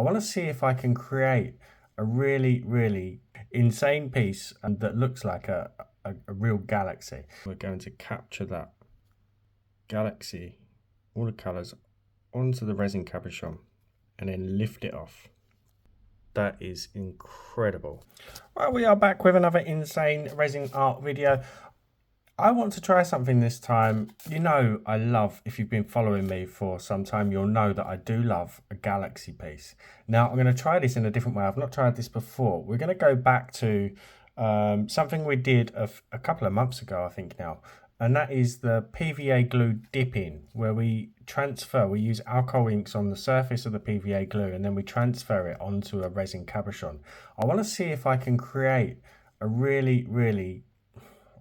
I want to see if I can create a really insane piece and that looks like a real galaxy. We're going to capture that galaxy, all the colors, onto the resin cabochon and then lift it off. That is incredible. Well, we are back with another insane resin art video. I want to try something this time. You know, I love, if you've been following me for some time, you'll know that I do love a galaxy piece. Now, I'm going to try this in a different way. I've not tried this before. We're going to go back to something we did a couple of months ago, I think now. And that is the PVA glue dip-in, where we use alcohol inks on the surface of the PVA glue, and then we transfer it onto a resin cabochon. I want to see if I can create a really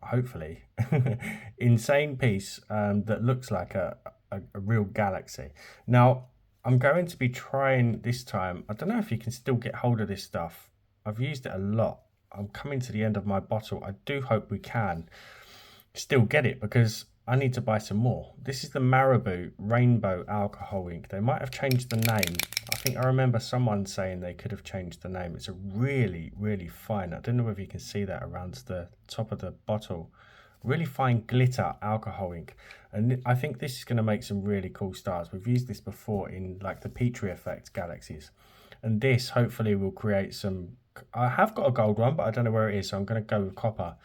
hopefully insane piece that looks like a real galaxy. Now I'm going to be trying this time. I don't know if you can still get hold of this stuff. I've used it a lot. I'm coming to the end of my bottle. I do hope we can still get it because I need to buy some more. This is the Marabou Rainbow Alcohol Ink. They might have changed the name. I think I remember someone saying they could have changed the name. It's a really fine, I don't know if you can see that around the top of the bottle, really fine glitter alcohol ink. And I think this is going to make some really cool stars. We've used this before in like the Petri effect galaxies. And this hopefully will create some, I have got a gold one, but I don't know where it is. So I'm going to go with copper,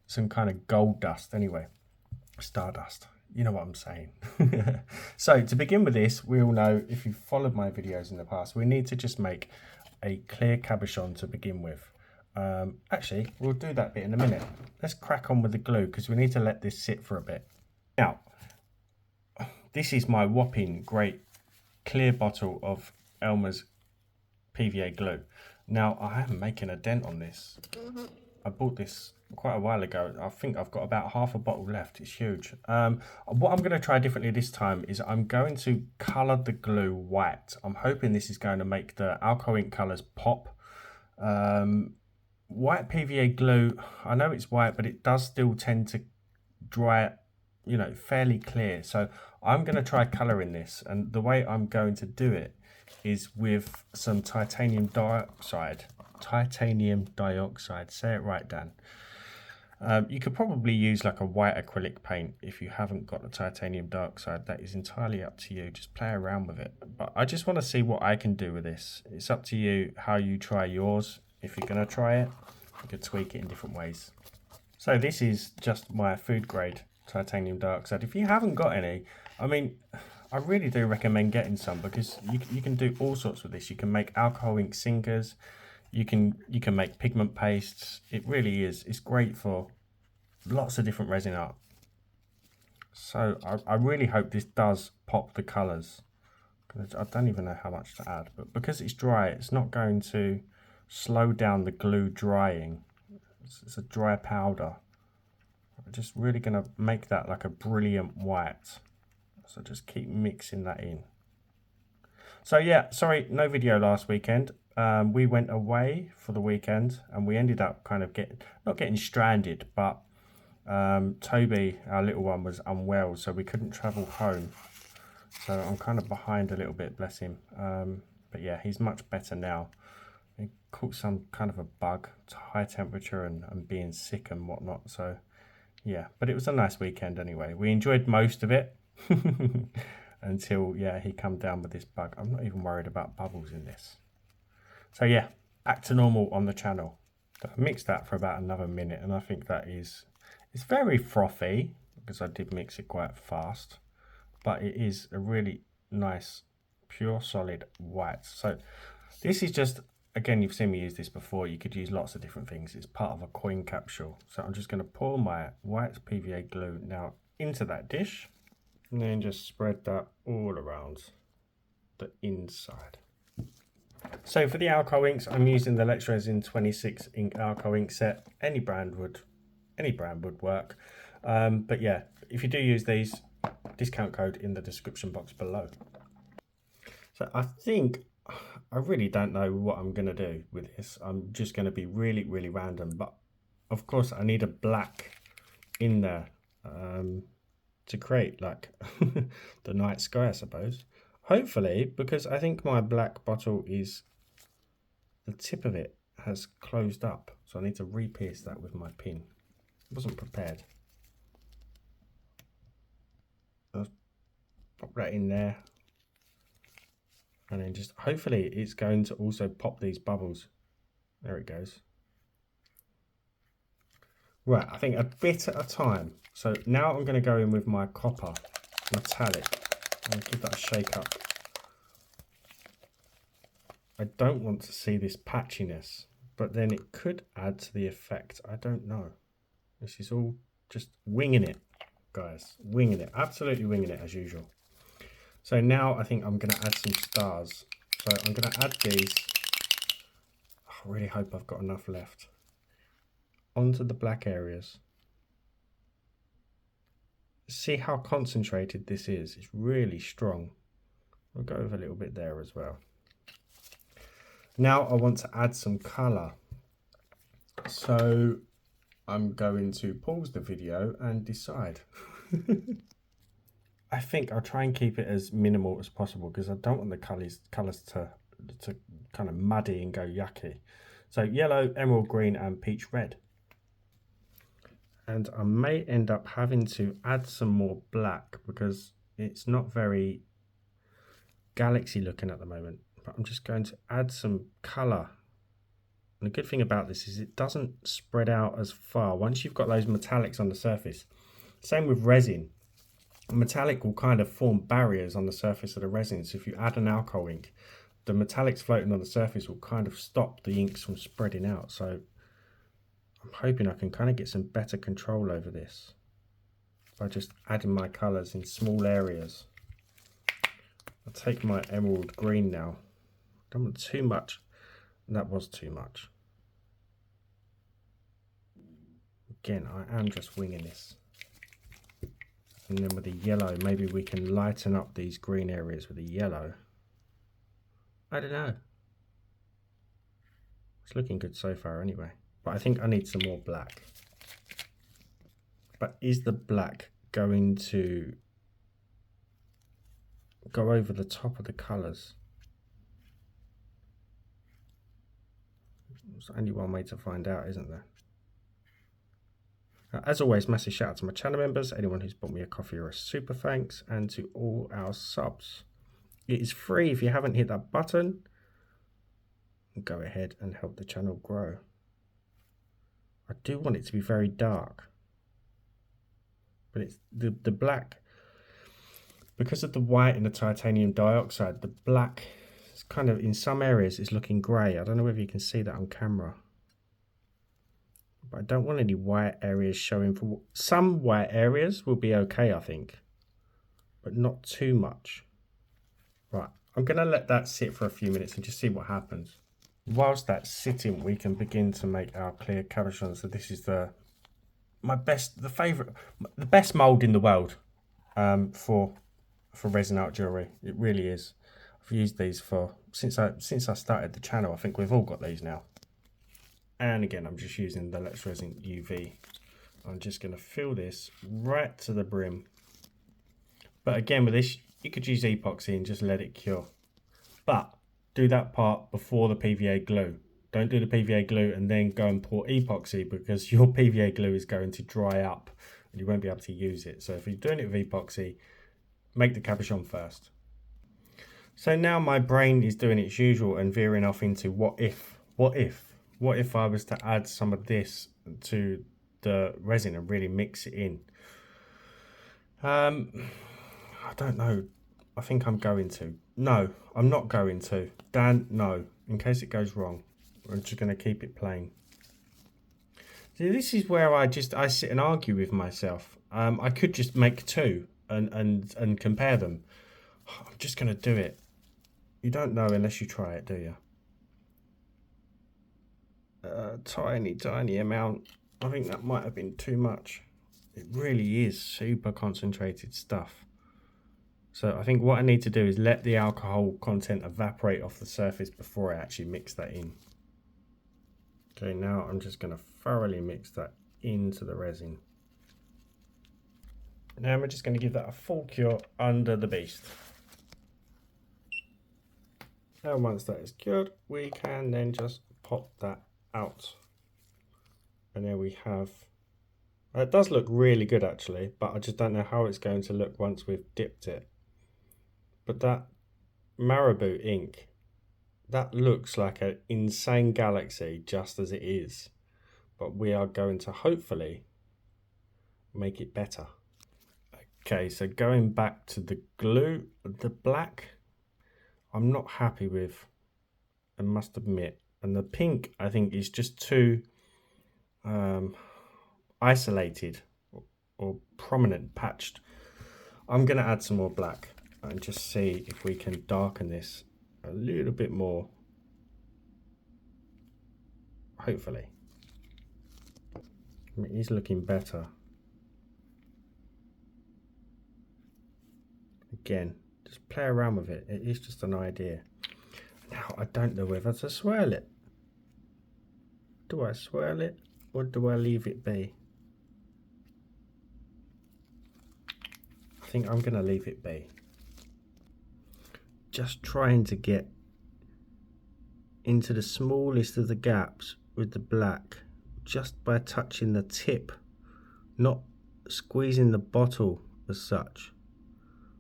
some kind of gold dust anyway. Stardust, you know what I'm saying. So to begin with this, we all know, if you've followed my videos in the past, we need to just make a clear cabochon to begin with. Actually, we'll do that bit in a minute. Let's crack on with the glue because we need to let this sit for a bit. Now, this is my whopping great clear bottle of Elmer's PVA glue. Now, I am making a dent on this. I bought this quite a while ago. I think I've got about half a bottle left. It's huge. What I'm going to try differently this time is I'm going to color the glue white. I'm hoping this is going to make the alcohol ink colors pop. White PVA glue, I know it's white, but it does still tend to dry, you know, fairly clear. So I'm going to try coloring this, and the way I'm going to do it is with some titanium dioxide. Say it right, Dan. You could probably use like a white acrylic paint if you haven't got the titanium dioxide. That is entirely up to you. Just play around with it. But I just want to see what I can do with this. It's up to you how you try yours. If you're going to try it, you could tweak it in different ways. So this is just my food grade titanium dioxide. If you haven't got any, I mean, I really do recommend getting some because you can do all sorts with this. You can make alcohol ink sinkers. You can make pigment pastes. It really is. It's great for lots of different resin art. So I really hope this does pop the colours. I don't even know how much to add, but because it's dry, it's not going to slow down the glue drying. It's a dry powder. I'm just really going to make that like a brilliant white. So just keep mixing that in. So yeah, sorry, no video last weekend. We went away for the weekend and we ended up kind of not getting stranded, but Toby, our little one, was unwell, so we couldn't travel home. So I'm kind of behind a little bit, bless him. But yeah, he's much better now. He caught some kind of a bug, high temperature and being sick and whatnot. So yeah, but it was a nice weekend anyway. We enjoyed most of it until, yeah, he come down with this bug. I'm not even worried about bubbles in this. So yeah, back to normal on the channel. So I mixed that for about another minute, and I think that it's very frothy because I did mix it quite fast, but it is a really nice pure solid white. So this is just, again, you've seen me use this before. You could use lots of different things. It's part of a coin capsule. So I'm just going to pour my white PVA glue now into that dish and then just spread that all around the inside. So for the alcohol inks, I'm using the Lex Resin 26 ink alcohol ink set. Any brand would work. But yeah, if you do use these, discount code in the description box below. So I think, I really don't know what I'm going to do with this. I'm just going to be really random. But of course I need a black in there to create like the night sky, I suppose. Hopefully, because I think my black bottle is, the tip of it has closed up. So I need to re-pierce that with my pin. I wasn't prepared. I'll pop that in there. And then just, hopefully it's going to also pop these bubbles. There it goes. Right, I think a bit at a time. So now I'm going to go in with my copper metallic and give that a shake up. I don't want to see this patchiness, but then it could add to the effect. I don't know. This is all just winging it, guys. Winging it. Absolutely winging it as usual. So now I think I'm going to add some stars. So I'm going to add these. I really hope I've got enough left. Onto the black areas. See how concentrated this is. It's really strong. I'll go with a little bit there as well. Now I want to add some colour. So I'm going to pause the video and decide. I think I'll try and keep it as minimal as possible because I don't want the colours to kind of muddy and go yucky. So yellow, emerald green and peach red. And I may end up having to add some more black because it's not very galaxy looking at the moment. But I'm just going to add some colour. And the good thing about this is it doesn't spread out as far once you've got those metallics on the surface. Same with resin. A metallic will kind of form barriers on the surface of the resin. So if you add an alcohol ink, the metallics floating on the surface will kind of stop the inks from spreading out. So I'm hoping I can kind of get some better control over this by just adding my colours in small areas. I'll take my emerald green now. Don't want too much. That was too much. Again, I am just winging this. And then with the yellow, maybe we can lighten up these green areas with the yellow. I don't know. It's looking good so far anyway. But I think I need some more black. But is the black going to go over the top of the colours? There's only one way to find out, isn't there? As always, massive shout out to my channel members, anyone who's bought me a coffee or a super thanks, and to all our subs. It is free. If you haven't hit that button, go ahead and help the channel grow. I do want it to be very dark, but it's the black, because of the white and the titanium dioxide, the black is kind of, in some areas, is looking grey. I don't know whether you can see that on camera. But I don't want any white areas showing. For some white areas will be okay, I think, but not too much. Right, I'm going to let that sit for a few minutes and just see what happens. Whilst that's sitting, we can begin to make our clear cabochon. So this is the best mold in the world for resin art jewelry. It really is. I've used these since I started the channel. I think we've all got these now. And again, I'm just using the Let's Resin UV. I'm just going to fill this right to the brim. But again, with this, you could use epoxy and just let it cure. But do that part before the PVA glue. Don't do the PVA glue and then go and pour epoxy, because your PVA glue is going to dry up and you won't be able to use it. So if you're doing it with epoxy, make the cabochon first. So now my brain is doing its usual and veering off into what if I was to add some of this to the resin and really mix it in. I don't know. I think I'm going to. No, I'm not going to. Dan, no. In case it goes wrong, I'm just going to keep it plain. See, this is where I sit and argue with myself. I could just make two and compare them. I'm just going to do it. You don't know unless you try it, do you? Tiny amount. I think that might have been too much. It really is super concentrated stuff. So I think what I need to do is let the alcohol content evaporate off the surface before I actually mix that in. Okay, now I'm just going to thoroughly mix that into the resin. Now I'm just going to give that a full cure under the beast. And once that is cured, we can then just pop that out. And there we have, it does look really good actually, but I just don't know how it's going to look once we've dipped it. But that marabou ink, that looks like an insane galaxy just as it is. But we are going to hopefully make it better. Okay, so going back to the glue, the black, I'm not happy with, I must admit. And the pink, I think, is just too isolated or prominent, patched. I'm going to add some more black and just see if we can darken this a little bit more. Hopefully. I mean, he's looking better. Again, just play around with it. It is just an idea. Now, I don't know whether to swirl it. Do I swirl it or do I leave it be? I think I'm going to leave it be. Just trying to get into the smallest of the gaps with the black just by touching the tip, not squeezing the bottle as such,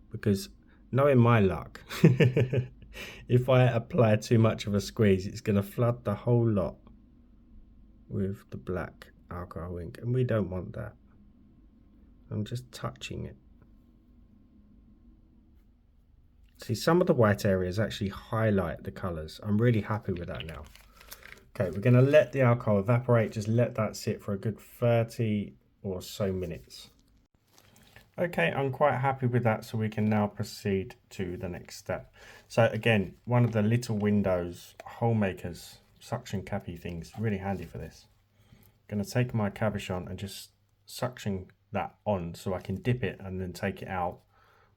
because knowing my luck, if I apply too much of a squeeze, it's going to flood the whole lot with the black alcohol ink, and we don't want that. I'm just touching it. See, some of the white areas actually highlight the colours. I'm really happy with that now. Okay, we're going to let the alcohol evaporate, just let that sit for a good 30 or so minutes. Okay, I'm quite happy with that, so we can now proceed to the next step. So again, one of the little windows, hole makers, suction cappy things, really handy for this. I'm going to take my cabochon and just suction that on so I can dip it and then take it out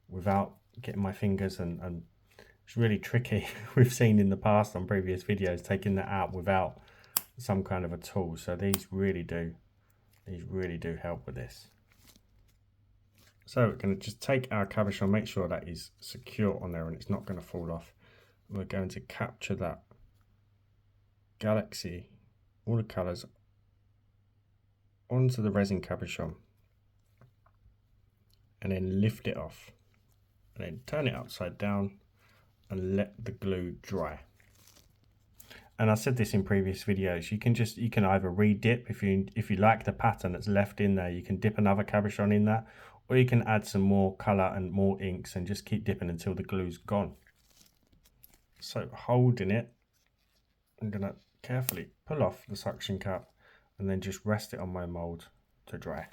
without getting my fingers, and it's really tricky. We've seen in the past on previous videos taking that out without some kind of a tool, so these really do help with this. So we're going to just take our cabochon, make sure that is secure on there and it's not going to fall off. We're going to capture that galaxy, all the colours, onto the resin cabochon and then lift it off and then turn it upside down and let the glue dry. And I said this in previous videos, you can either re-dip if you like the pattern that's left in there, you can dip another cabochon in that, or you can add some more colour and more inks and just keep dipping until the glue's gone. So holding it, I'm going to carefully pull off the suction cap and then just rest it on my mould to dry.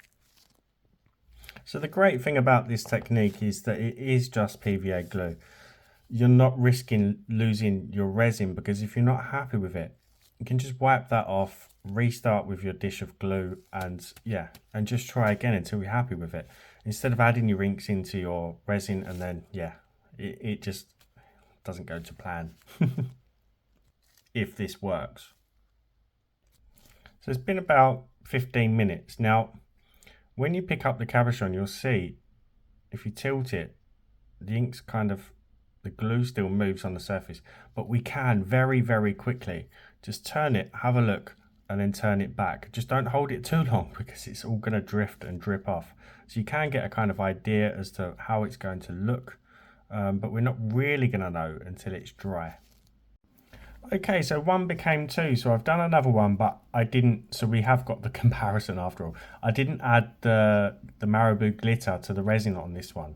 So the great thing about this technique is that it is just PVA glue. You're not risking losing your resin, because if you're not happy with it, you can just wipe that off, restart with your dish of glue, and just try again until you're happy with it. Instead of adding your inks into your resin and then it just doesn't go to plan. If this works. So it's been about 15 minutes. Now, when you pick up the cabochon, you'll see if you tilt it, the ink's the glue still moves on the surface, but we can very, very quickly just turn it, have a look, and then turn it back. Just don't hold it too long because it's all going to drift and drip off. So you can get a kind of idea as to how it's going to look, but we're not really going to know until it's dry. Okay, so one became two, so I've done another one, but I didn't, so we have got the comparison after all. I didn't add the marabou glitter to the resin on this one.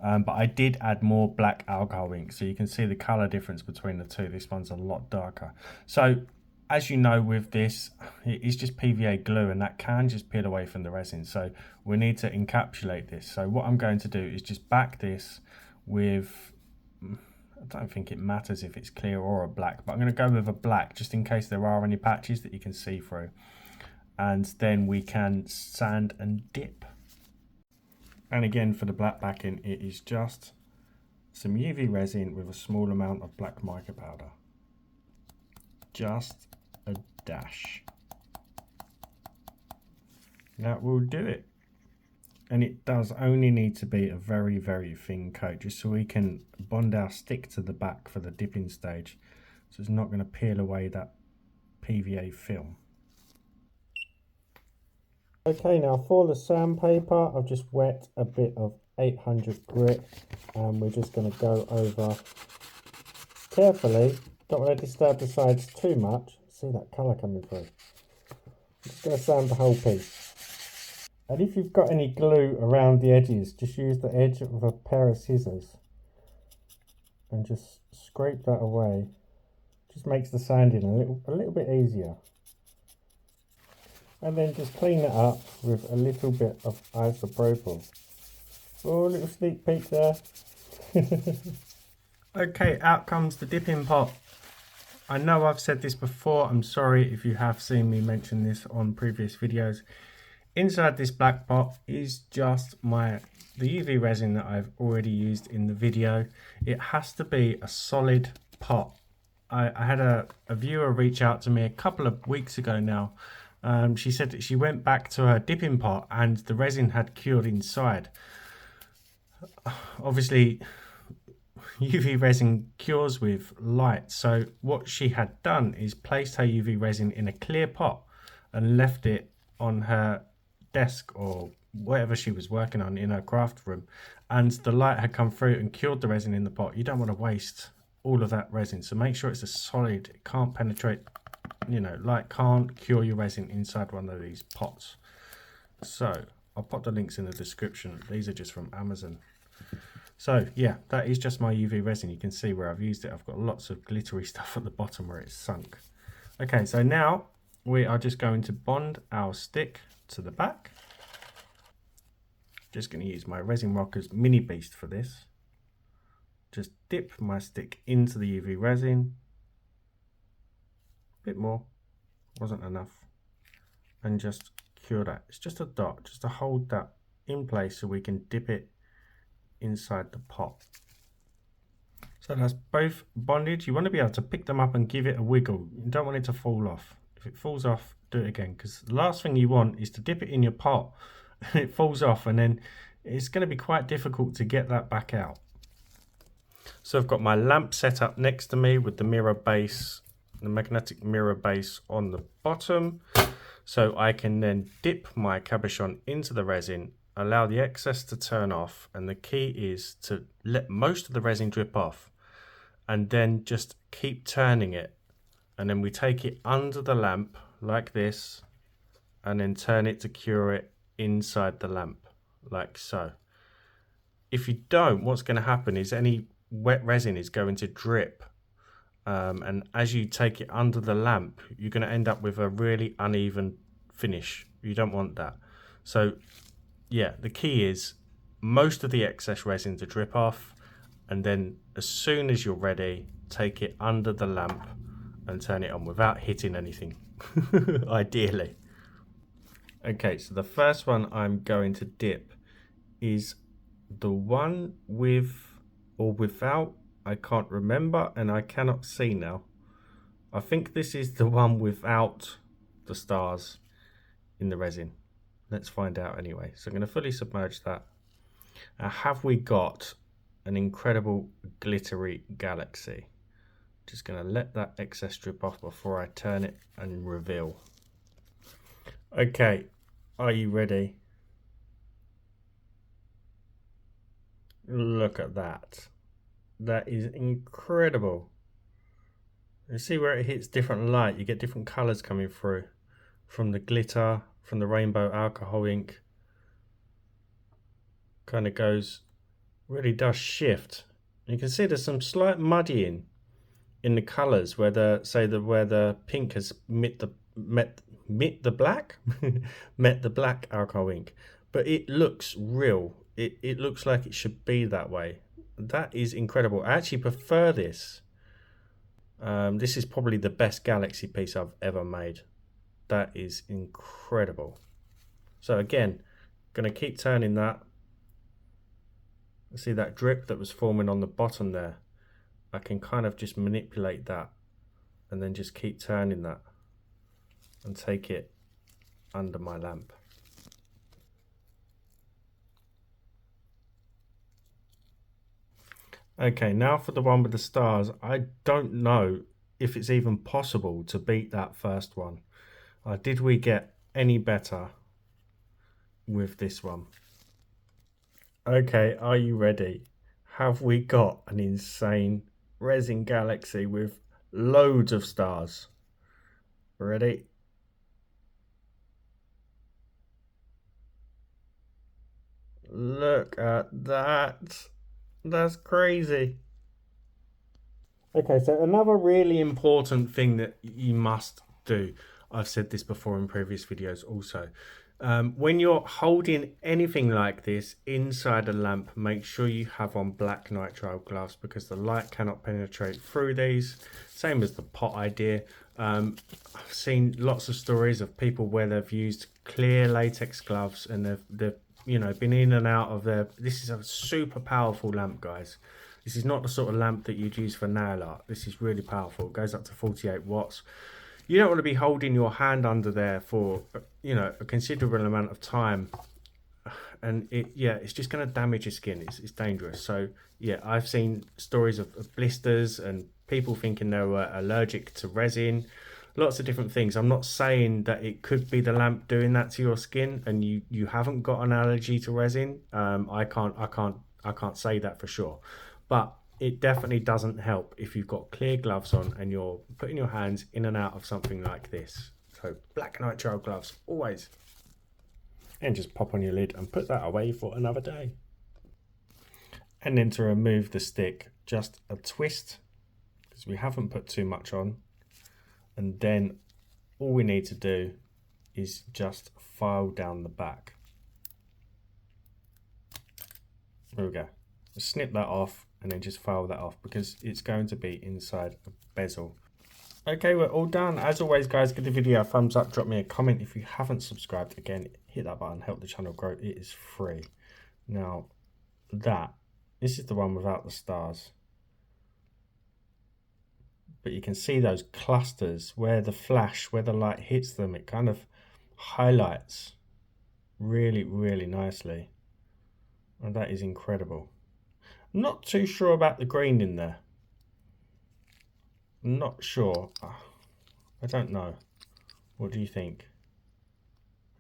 But I did add more black alcohol ink, so you can see the colour difference between the two. This one's a lot darker. So, as you know, with this, it is just PVA glue, and that can just peel away from the resin. So we need to encapsulate this. So what I'm going to do is just back this with, I don't think it matters if it's clear or a black, but I'm going to go with a black just in case there are any patches that you can see through. And then we can sand and dip. And again, for the black backing, it is just some UV resin with a small amount of black mica powder. Just a dash. That will do it. And it does only need to be a very, very thin coat, just so we can bond our stick to the back for the dipping stage. So it's not going to peel away that PVA film. Okay, now for the sandpaper, I've just wet a bit of 800 grit, and we're just going to go over carefully. Don't want to disturb the sides too much. See that colour coming through. I'm just going to sand the whole piece. And if you've got any glue around the edges, just use the edge of a pair of scissors and just scrape that away. Just makes the sanding a little bit easier. And then just clean it up with a little bit of isopropyl. Oh, a little sneak peek there. Okay, out comes the dipping pot. I know I've said this before, I'm sorry if you have seen me mention this on previous videos. Inside this black pot is just the UV resin that I've already used in the video. It has to be a solid pot. I had a viewer reach out to me a couple of weeks ago now. She said that she went back to her dipping pot and the resin had cured inside. Obviously, UV resin cures with light, so what she had done is placed her UV resin in a clear pot and left it on her desk or whatever she was working on in her craft room, and the light had come through and cured the resin in the pot. You don't want to waste all of that resin, so make sure it's a solid, it can't penetrate, you know, light can't cure your resin inside one of these pots. So I'll pop the links in the description. These are just from Amazon. So yeah, that is just my UV resin. You can see where I've used it. I've got lots of glittery stuff at the bottom where it's sunk. Okay, so now we are just going to bond our stick to the back. Just going to use my Resin Rockers Mini Beast for this. Just dip my stick into the UV resin. A bit more, wasn't enough. And just cure that. It's just a dot, just to hold that in place so we can dip it inside the pot. So that's both bonded. You want to be able to pick them up and give it a wiggle. You don't want it to fall off. If it falls off, do it again, because the last thing you want is to dip it in your pot and it falls off, and then it's going to be quite difficult to get that back out. So I've got my lamp set up next to me with the mirror base, the magnetic mirror base on the bottom, so I can then dip my cabochon into the resin, allow the excess to turn off, and the key is to let most of the resin drip off and then just keep turning it, and then we take it under the lamp like this and then turn it to cure it inside the lamp like so. If you don't, what's going to happen is any wet resin is going to drip, and as you take it under the lamp you're going to end up with a really uneven finish. You don't want that. So yeah, the key is most of the excess resin to drip off, and then as soon as you're ready, take it under the lamp and turn it on without hitting anything, ideally. Okay, so the first one I'm going to dip is the one with or without, I can't remember and I cannot see now. I think this is the one without the stars in the resin. Let's find out anyway. So I'm going to fully submerge that. Now, have we got an incredible glittery galaxy? Just going to let that excess drip off before I turn it and reveal. Okay, are you ready? Look at that. That is incredible. You see where it hits different light, you get different colors coming through from the glitter, from the rainbow alcohol ink. Kind of goes, really does shift. You can see there's some slight muddying in the colors where the pink has met the black met the black alcohol ink, but it looks real. It looks like it should be that way. That is incredible. I actually prefer this. This is probably the best galaxy piece I've ever made. That is incredible. So again, going to keep turning that. See that drip that was forming on the bottom there? I can kind of just manipulate that and then just keep turning that and take it under my lamp. Okay, now for the one with the stars. I don't know if it's even possible to beat that first one. Did we get any better with this one? Okay, are you ready? Have we got an insane Resin Galaxy with loads of stars? Ready? Look at that. That's crazy. Okay, so another really important thing that you must do, I've said this before in previous videos also, when you're holding anything like this inside a lamp, make sure you have on black nitrile gloves because the light cannot penetrate through these. Same as the pot idea. I've seen lots of stories of people where they've used clear latex gloves and they've been in and out of their. This is a super powerful lamp, guys. This is not the sort of lamp that you'd use for nail art. This is really powerful. It goes up to 48 watts. You don't want to be holding your hand under there for, a considerable amount of time. And it's just going to damage your skin. It's dangerous. So, yeah, I've seen stories of blisters and people thinking they were allergic to resin. Lots of different things. I'm not saying that it could be the lamp doing that to your skin and you haven't got an allergy to resin. I can't say that for sure. But it definitely doesn't help if you've got clear gloves on and you're putting your hands in and out of something like this. So black nitrile gloves, always. And just pop on your lid and put that away for another day. And then to remove the stick, just a twist, because we haven't put too much on. And then all we need to do is just file down the back. There we go. Snip that off and then just file that off because it's going to be inside a bezel. Okay, we're all done. As always, guys, give the video a thumbs up, drop me a comment. If you haven't subscribed, again, hit that button, help the channel grow. It is free. Now, this is the one without the stars. But you can see those clusters where the flash, where the light hits them, it kind of highlights really, really nicely. And that is incredible. Not too sure about the green in there. Not sure. I don't know. What do you think?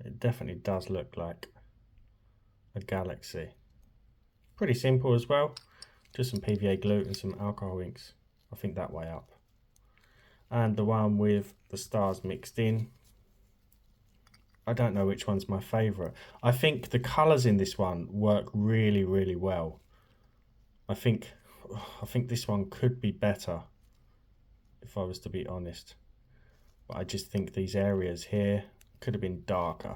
It definitely does look like a galaxy. Pretty simple as well. Just some PVA glue and some alcohol inks. I think that way up. And the one with the stars mixed in. I don't know which one's my favourite. I think the colours in this one work really, really well. I think this one could be better if I was to be honest. But I just think these areas here could have been darker.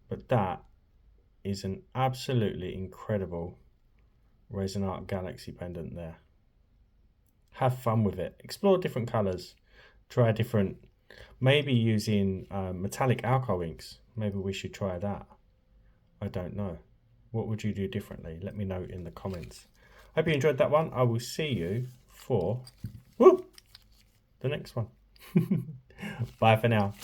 But that is an absolutely incredible Resin Art Galaxy pendant there. Have fun with it. Explore different colours. Try different, maybe using metallic alcohol inks. Maybe we should try that. I don't know. What would you do differently? Let me know in the comments. Hope you enjoyed that one. I will see you for the next one. Bye for now.